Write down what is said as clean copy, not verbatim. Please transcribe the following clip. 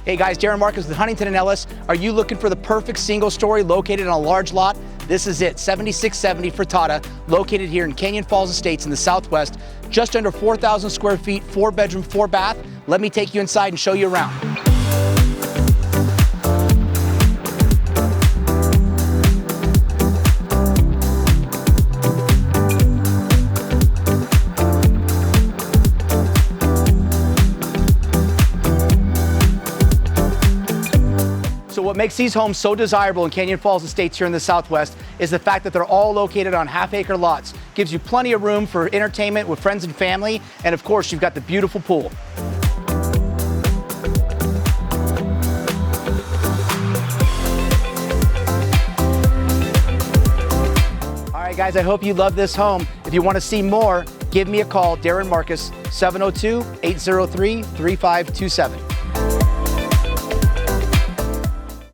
Hey guys, Darin Marques with Huntington & Ellis. Are you looking for the perfect single story located on a large lot? This is it, 7670 Frittata, located here in Canyon Falls Estates in the Southwest. Just under 4,000 square feet, 4-bedroom, 4-bath. Let me take you inside and show you around. So what makes these homes so desirable in Canyon Falls Estates here in the Southwest is the fact that they're all located on half-acre lots. Gives you plenty of room for entertainment with friends and family, and of course, you've got the beautiful pool. All right, guys, I hope you love this home. If you want to see more, give me a call, Darin Marques, 702-803-3527.